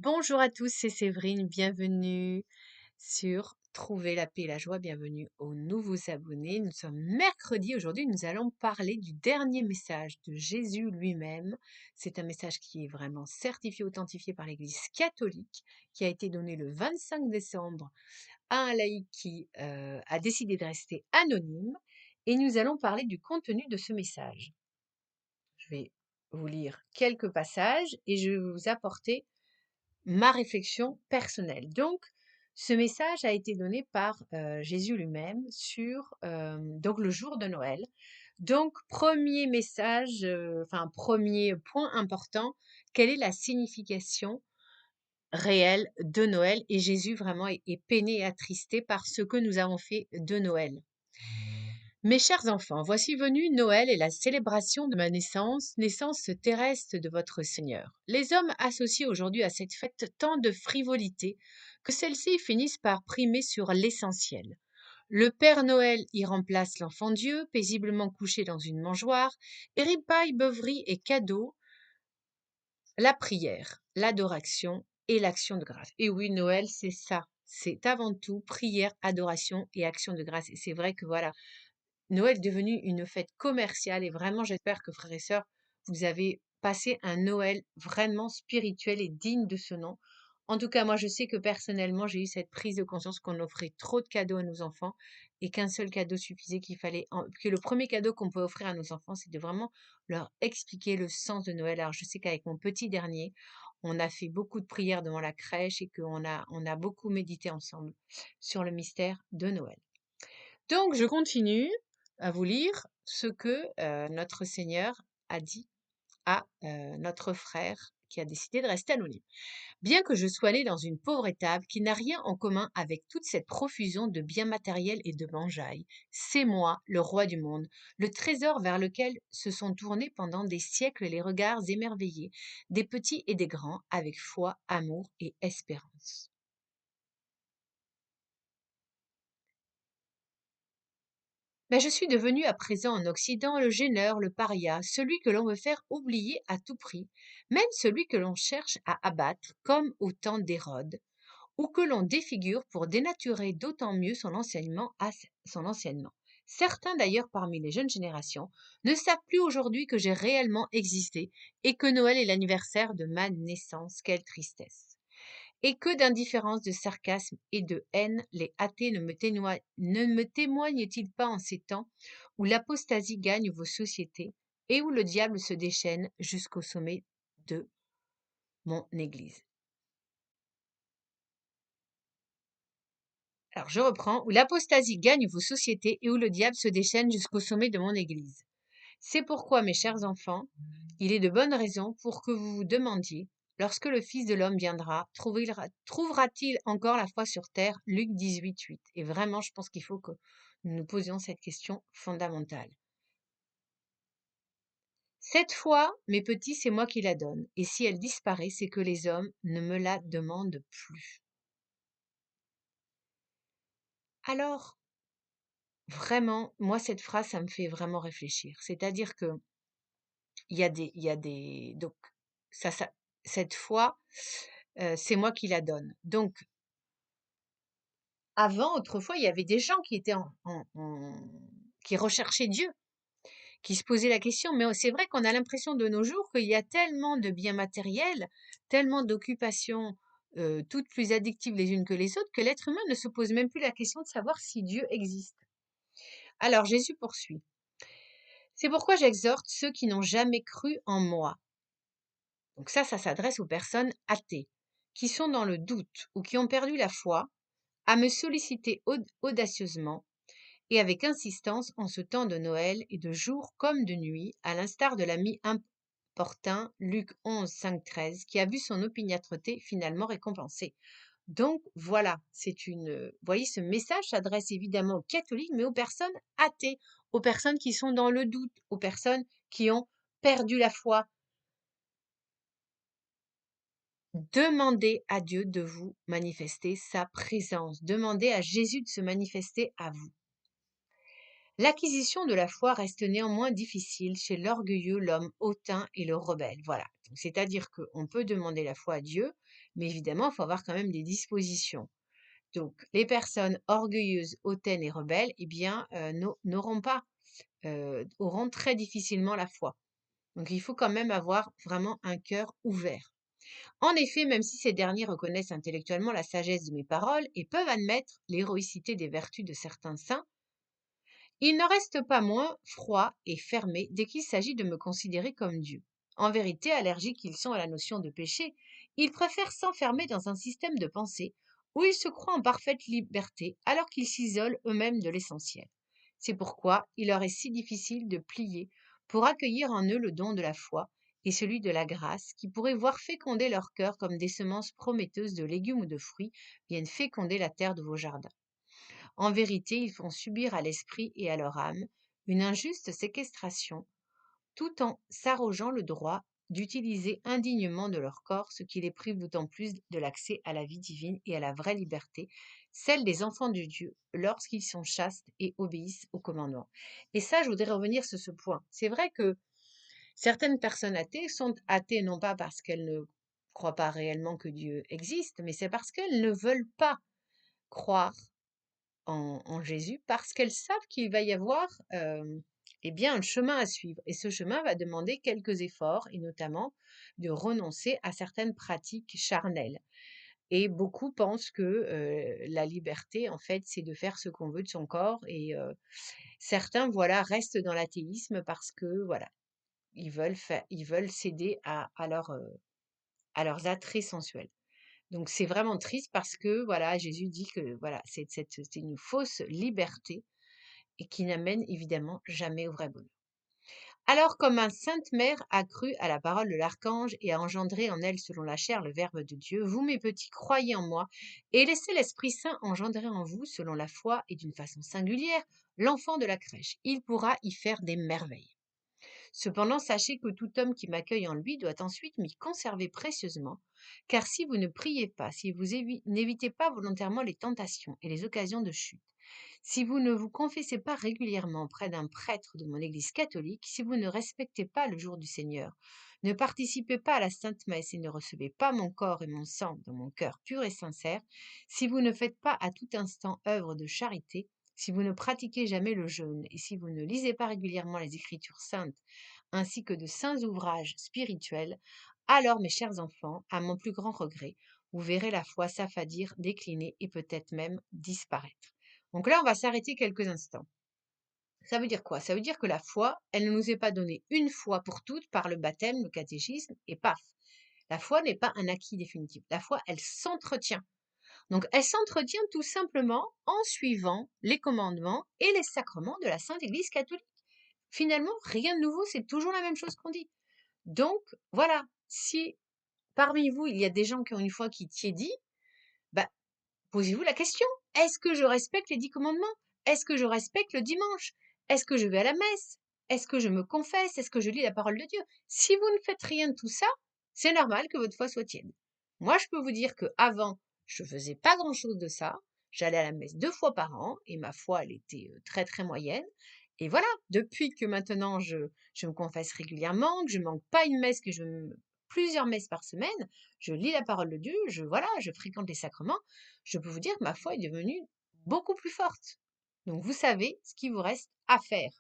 Bonjour à tous, c'est Séverine, bienvenue sur Trouver la paix et la joie, bienvenue aux nouveaux abonnés. Nous sommes mercredi, aujourd'hui nous allons parler du dernier message de Jésus lui-même. C'est un message qui est vraiment certifié, authentifié par l'Église catholique, qui a été donné le 25 décembre à un laïc qui a décidé de rester anonyme. Et nous allons parler du contenu de ce message. Je vais vous lire quelques passages et je vais vous apporter ma réflexion personnelle. Donc, ce message a été donné par Jésus lui-même sur donc le jour de Noël. Donc, premier message, premier point important, quelle est la signification réelle de Noël? Et Jésus vraiment est peiné et attristé par ce que nous avons fait de Noël. Mes chers enfants, voici venu Noël et la célébration de ma naissance, naissance terrestre de votre Seigneur. Les hommes associent aujourd'hui à cette fête tant de frivolité que celles-ci finissent par primer sur l'essentiel. Le Père Noël y remplace l'enfant Dieu, paisiblement couché dans une mangeoire, et ripaille, beuverie et cadeaux, la prière, l'adoration et l'action de grâce. Et oui, Noël, c'est ça. C'est avant tout prière, adoration et action de grâce. Et c'est vrai que voilà, Noël est devenu une fête commerciale et vraiment j'espère que frères et sœurs, vous avez passé un Noël vraiment spirituel et digne de ce nom. En tout cas, moi je sais que personnellement, j'ai eu cette prise de conscience qu'on offrait trop de cadeaux à nos enfants et qu'un seul cadeau suffisait, que le premier cadeau qu'on peut offrir à nos enfants, c'est de vraiment leur expliquer le sens de Noël. Alors je sais qu'avec mon petit dernier, on a fait beaucoup de prières devant la crèche et qu'on a beaucoup médité ensemble sur le mystère de Noël. Donc je continue à vous lire ce que notre Seigneur a dit à notre frère qui a décidé de rester anonyme. Bien que je sois né dans une pauvre étable qui n'a rien en commun avec toute cette profusion de biens matériels et de mangeailles, c'est moi, le roi du monde, le trésor vers lequel se sont tournés pendant des siècles les regards émerveillés des petits et des grands avec foi, amour et espérance. Mais je suis devenu à présent en Occident le gêneur, le paria, celui que l'on veut faire oublier à tout prix, même celui que l'on cherche à abattre, comme au temps d'Hérode, ou que l'on défigure pour dénaturer d'autant mieux son enseignement. Certains d'ailleurs parmi les jeunes générations ne savent plus aujourd'hui que j'ai réellement existé et que Noël est l'anniversaire de ma naissance. Quelle tristesse! Et que d'indifférence, de sarcasme et de haine les athées ne me témoignent-ils pas en ces temps où l'apostasie gagne vos sociétés et où le diable se déchaîne jusqu'au sommet de mon Église? Alors je reprends, où l'apostasie gagne vos sociétés et où le diable se déchaîne jusqu'au sommet de mon Église. C'est pourquoi, mes chers enfants, il est de bonnes raisons pour que vous vous demandiez, lorsque le Fils de l'homme viendra, trouvera-t-il encore la foi sur terre? Luc 18, 8. Et vraiment, je pense qu'il faut que nous nous posions cette question fondamentale. Cette foi, mes petits, c'est moi qui la donne. Et si elle disparaît, c'est que les hommes ne me la demandent plus. Alors, vraiment, moi, cette phrase, ça me fait vraiment réfléchir. C'est-à-dire que donc, ça, cette foi, c'est moi qui la donne. Donc, avant, autrefois, il y avait des gens qui étaient qui recherchaient Dieu, qui se posaient la question. Mais c'est vrai qu'on a l'impression de nos jours qu'il y a tellement de biens matériels, tellement d'occupations, toutes plus addictives les unes que les autres, que l'être humain ne se pose même plus la question de savoir si Dieu existe. Alors, Jésus poursuit. C'est pourquoi j'exhorte ceux qui n'ont jamais cru en moi. Donc ça s'adresse aux personnes athées, qui sont dans le doute ou qui ont perdu la foi, à me solliciter audacieusement et avec insistance en ce temps de Noël et de jour comme de nuit, à l'instar de l'ami importun Luc 11, 5, 13, qui a vu son opiniâtreté finalement récompensée. Donc voilà, vous voyez, ce message s'adresse évidemment aux catholiques, mais aux personnes athées, aux personnes qui sont dans le doute, aux personnes qui ont perdu la foi. Demandez à Dieu de vous manifester sa présence. Demandez à Jésus de se manifester à vous. L'acquisition de la foi reste néanmoins difficile chez l'orgueilleux, l'homme hautain et le rebelle. Voilà, C'est-à-dire qu'on peut demander la foi à Dieu, mais évidemment, il faut avoir quand même des dispositions. Donc, les personnes orgueilleuses, hautaines et rebelles, eh bien, n'auront pas, auront très difficilement la foi. Donc, il faut quand même avoir vraiment un cœur ouvert. En effet, même si ces derniers reconnaissent intellectuellement la sagesse de mes paroles et peuvent admettre l'héroïcité des vertus de certains saints, ils n'en restent pas moins froids et fermés dès qu'il s'agit de me considérer comme Dieu. En vérité, allergiques qu'ils sont à la notion de péché, ils préfèrent s'enfermer dans un système de pensée où ils se croient en parfaite liberté alors qu'ils s'isolent eux-mêmes de l'essentiel. C'est pourquoi il leur est si difficile de plier pour accueillir en eux le don de la foi et celui de la grâce qui pourrait voir féconder leur cœur comme des semences prometteuses de légumes ou de fruits viennent féconder la terre de vos jardins. En vérité, ils font subir à l'esprit et à leur âme une injuste séquestration, tout en s'arrogeant le droit d'utiliser indignement de leur corps, ce qui les prive d'autant plus de l'accès à la vie divine et à la vraie liberté, celle des enfants de Dieu, lorsqu'ils sont chastes et obéissent aux commandements. Et ça, je voudrais revenir sur ce point. C'est vrai que certaines personnes athées sont athées non pas parce qu'elles ne croient pas réellement que Dieu existe, mais c'est parce qu'elles ne veulent pas croire en Jésus parce qu'elles savent qu'il va y avoir eh bien, un chemin à suivre. Et ce chemin va demander quelques efforts et notamment de renoncer à certaines pratiques charnelles. Et beaucoup pensent que la liberté, en fait, c'est de faire ce qu'on veut de son corps. Et certains, voilà, restent dans l'athéisme parce que, voilà, ils veulent céder à leurs attraits sensuels. Donc c'est vraiment triste parce que voilà, Jésus dit que voilà, c'est une fausse liberté et qui n'amène évidemment jamais au vrai bonheur. Alors, comme ma sainte mère a cru à la parole de l'archange et a engendré en elle selon la chair le Verbe de Dieu, vous, mes petits, croyez en moi et laissez l'Esprit Saint engendrer en vous, selon la foi et d'une façon singulière, l'enfant de la crèche. Il pourra y faire des merveilles. Cependant, sachez que tout homme qui m'accueille en lui doit ensuite m'y conserver précieusement, car si vous ne priez pas, si vous n'évitez pas volontairement les tentations et les occasions de chute, si vous ne vous confessez pas régulièrement auprès d'un prêtre de mon Église catholique, si vous ne respectez pas le jour du Seigneur, ne participez pas à la Sainte Messe et ne recevez pas mon corps et mon sang dans mon cœur pur et sincère, si vous ne faites pas à tout instant œuvre de charité, si vous ne pratiquez jamais le jeûne et si vous ne lisez pas régulièrement les Écritures saintes ainsi que de saints ouvrages spirituels, alors, mes chers enfants, à mon plus grand regret, vous verrez la foi s'affadir, décliner et peut-être même disparaître. Donc là, on va s'arrêter quelques instants. Ça veut dire quoi? Ça veut dire que la foi, elle ne nous est pas donnée une fois pour toutes par le baptême, le catéchisme, et paf. La foi n'est pas un acquis définitif. La foi, elle s'entretient. Donc, elle s'entretient tout simplement en suivant les commandements et les sacrements de la Sainte Église catholique. Finalement, rien de nouveau, c'est toujours la même chose qu'on dit. Donc, voilà, si parmi vous, il y a des gens qui ont une foi qui tiédit, bah, posez-vous la question. Est-ce que je respecte les 10 commandements? Est-ce que je respecte le dimanche? Est-ce que je vais à la messe? Est-ce que je me confesse? Est-ce que je lis la parole de Dieu? Si vous ne faites rien de tout ça, c'est normal que votre foi soit tiède. Moi, je peux vous dire que avant, je faisais pas grand-chose de ça. J'allais à la messe 2 fois par an et ma foi, elle était très très moyenne. Et voilà, depuis que maintenant je me confesse régulièrement, que je manque pas une messe, plusieurs messes par semaine, je lis la parole de Dieu, voilà, je fréquente les sacrements, je peux vous dire que ma foi est devenue beaucoup plus forte. Donc vous savez ce qu'il vous reste à faire.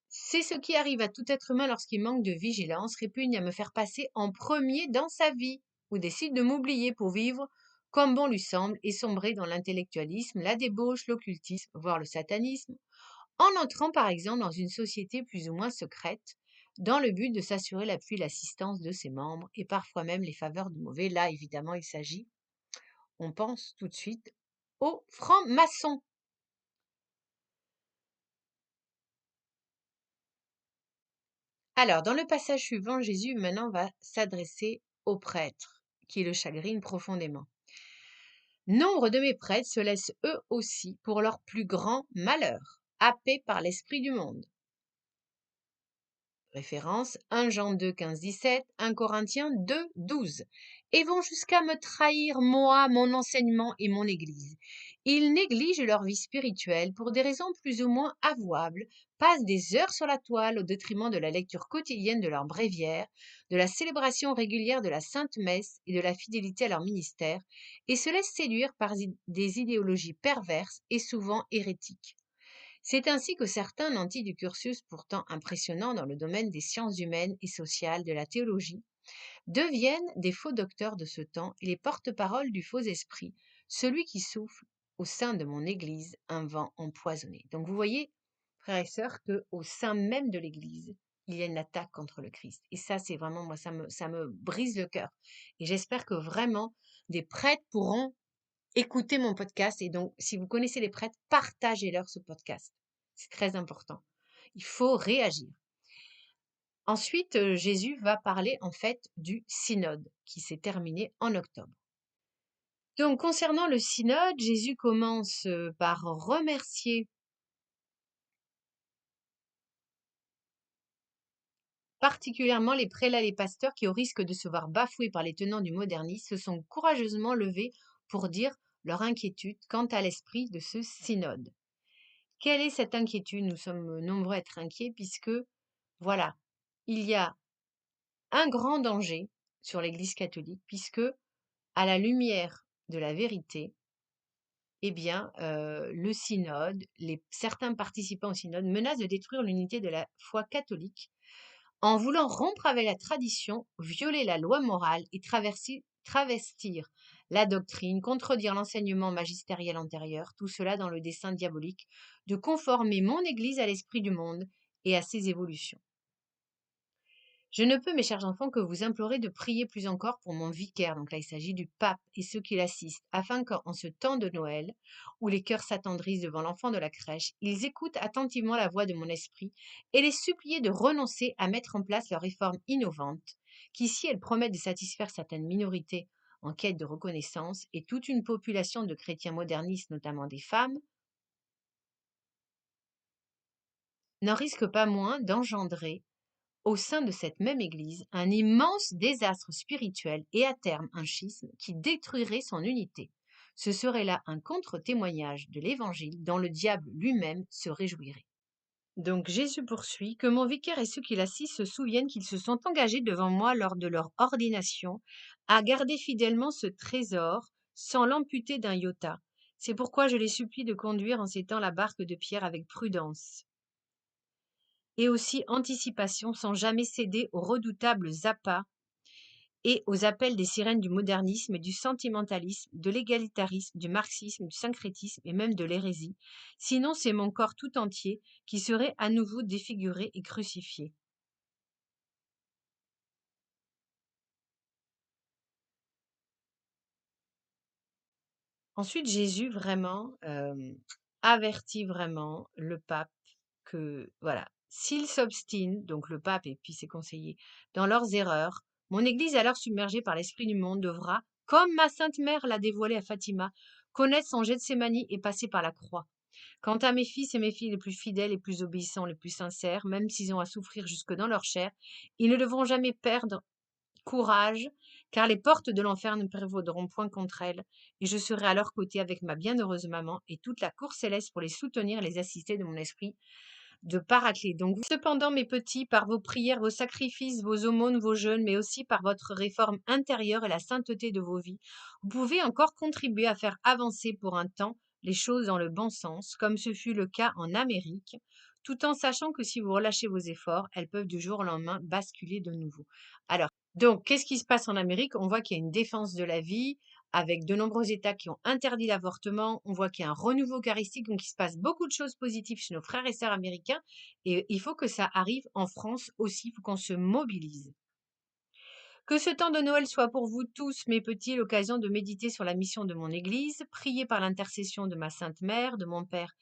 C'est ce qui arrive à tout être humain lorsqu'il manque de vigilance, répugne à me faire passer en premier dans sa vie, ou décide de m'oublier pour vivre comme bon lui semble et sombrer dans l'intellectualisme, la débauche, l'occultisme, voire le satanisme, en entrant par exemple dans une société plus ou moins secrète, dans le but de s'assurer l'appui et l'assistance de ses membres, et parfois même les faveurs de mauvais. Là, évidemment, il s'agit, on pense tout de suite, aux francs-maçons. Alors, dans le passage suivant, Jésus maintenant va s'adresser aux prêtres, qui le chagrinent profondément. Nombre de mes prêtres se laissent eux aussi, pour leur plus grand malheur, happés par l'esprit du monde. Référence 1 Jean 2, 15, 17, 1 Corinthiens 2, 12, et vont jusqu'à me trahir, moi, mon enseignement et mon Église. Ils négligent leur vie spirituelle pour des raisons plus ou moins avouables, passent des heures sur la toile au détriment de la lecture quotidienne de leur bréviaire, de la célébration régulière de la Sainte Messe et de la fidélité à leur ministère, et se laissent séduire par des idéologies perverses et souvent hérétiques. C'est ainsi que certains nantis du cursus pourtant impressionnant dans le domaine des sciences humaines et sociales, de la théologie, deviennent des faux docteurs de ce temps et les porte-parole du faux esprit, celui qui souffle au sein de mon Église un vent empoisonné. Donc vous voyez, frères et sœurs, qu'au sein même de l'Église, il y a une attaque contre le Christ. Et ça, c'est vraiment, moi, ça me brise le cœur. Et j'espère que vraiment des prêtres pourront écouter mon podcast. Et donc, si vous connaissez les prêtres, partagez-leur ce podcast. C'est très important. Il faut réagir. Ensuite, Jésus va parler en fait du synode qui s'est terminé en octobre. Donc concernant le synode, Jésus commence, par remercier particulièrement les prélats et les pasteurs qui, au risque de se voir bafoués par les tenants du modernisme, se sont courageusement levés pour dire leur inquiétude quant à l'esprit de ce synode. Quelle est cette inquiétude? Nous sommes nombreux à être inquiets puisque, voilà, il y a un grand danger sur l'Église catholique puisque, à la lumière de la vérité, eh bien, le synode, certains participants au synode menacent de détruire l'unité de la foi catholique en voulant rompre avec la tradition, violer la loi morale et travestir la doctrine, contredire l'enseignement magistériel antérieur, tout cela dans le dessein diabolique de conformer mon Église à l'esprit du monde et à ses évolutions. Je ne peux, mes chers enfants, que vous implorer de prier plus encore pour mon vicaire, donc là il s'agit du pape et ceux qui l'assistent, afin qu'en ce temps de Noël, où les cœurs s'attendrissent devant l'enfant de la crèche, ils écoutent attentivement la voix de mon esprit et les supplier de renoncer à mettre en place leurs réformes innovantes, qui, si elles promettent de satisfaire certaines minorités en quête de reconnaissance et toute une population de chrétiens modernistes, notamment des femmes, n'en risquent pas moins d'engendrer au sein de cette même Église un immense désastre spirituel et à terme un schisme qui détruirait son unité. Ce serait là un contre-témoignage de l'Évangile dont le diable lui-même se réjouirait. Donc Jésus poursuit, que mon vicaire et ceux qui l'assistent se souviennent qu'ils se sont engagés devant moi lors de leur ordination à garder fidèlement ce trésor sans l'amputer d'un iota. C'est pourquoi je les supplie de conduire en ces temps la barque de Pierre avec prudence et aussi anticipation sans jamais céder aux redoutables appâts et aux appels des sirènes du modernisme et du sentimentalisme, de l'égalitarisme, du marxisme, du syncrétisme et même de l'hérésie. Sinon, c'est mon corps tout entier qui serait à nouveau défiguré et crucifié. Ensuite, Jésus vraiment avertit vraiment le pape que, voilà, s'il s'obstine, donc le pape et puis ses conseillers, dans leurs erreurs, mon Église alors submergée par l'esprit du monde devra, comme ma Sainte Mère l'a dévoilé à Fatima, connaître son Gethsémani et passer par la croix. Quant à mes fils et mes filles les plus fidèles, les plus obéissants, les plus sincères, même s'ils ont à souffrir jusque dans leur chair, ils ne devront jamais perdre courage, car les portes de l'enfer ne prévaudront point contre elles, et je serai à leur côté avec ma bienheureuse maman et toute la cour céleste pour les soutenir et les assister de mon esprit de Paraclet. Donc, cependant, mes petits, par vos prières, vos sacrifices, vos aumônes, vos jeûnes, mais aussi par votre réforme intérieure et la sainteté de vos vies, vous pouvez encore contribuer à faire avancer pour un temps les choses dans le bon sens, comme ce fut le cas en Amérique, tout en sachant que si vous relâchez vos efforts, elles peuvent du jour au lendemain basculer de nouveau. Alors, donc, qu'est-ce qui se passe en Amérique? On voit qu'il y a une défense de la vie, avec de nombreux États qui ont interdit l'avortement. On voit qu'il y a un renouveau eucharistique, donc il se passe beaucoup de choses positives chez nos frères et sœurs américains. Et il faut que ça arrive en France aussi, il faut qu'on se mobilise. Que ce temps de Noël soit pour vous tous, mes petits, l'occasion de méditer sur la mission de mon Église, prier par l'intercession de ma Sainte Mère, de mon Père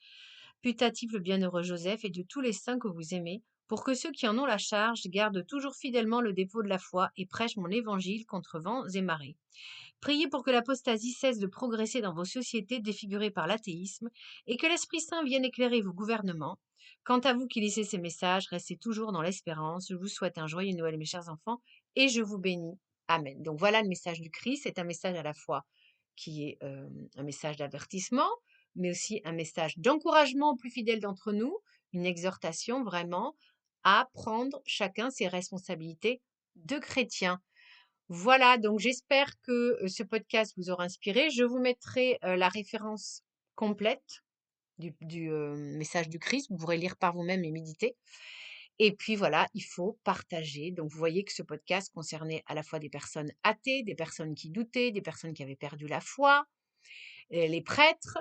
putatif le bienheureux Joseph et de tous les saints que vous aimez, pour que ceux qui en ont la charge gardent toujours fidèlement le dépôt de la foi et prêchent mon évangile contre vents et marées. Priez pour que l'apostasie cesse de progresser dans vos sociétés défigurées par l'athéisme et que l'Esprit Saint vienne éclairer vos gouvernements. Quant à vous qui lisez ces messages, restez toujours dans l'espérance. Je vous souhaite un joyeux Noël, mes chers enfants, et je vous bénis. Amen. Donc voilà le message du Christ. C'est un message à la fois qui est un message d'avertissement, mais aussi un message d'encouragement aux plus fidèles d'entre nous, une exhortation vraiment à prendre chacun ses responsabilités de chrétien. Voilà, donc j'espère que ce podcast vous aura inspiré. Je vous mettrai la référence complète du message du Christ. Vous pourrez lire par vous-même et méditer. Et puis voilà, il faut partager. Donc vous voyez que ce podcast concernait à la fois des personnes athées, des personnes qui doutaient, des personnes qui avaient perdu la foi, les prêtres,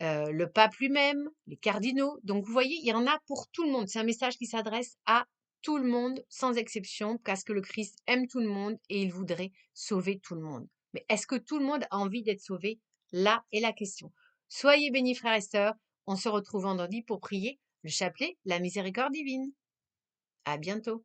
le pape lui-même, les cardinaux. Donc vous voyez, il y en a pour tout le monde. C'est un message qui s'adresse à tout le monde, sans exception, parce que le Christ aime tout le monde et il voudrait sauver tout le monde. Mais est-ce que tout le monde a envie d'être sauvé? Là est la question. Soyez bénis, frères et sœurs. On se retrouve vendredi pour prier le chapelet, la miséricorde divine. À bientôt.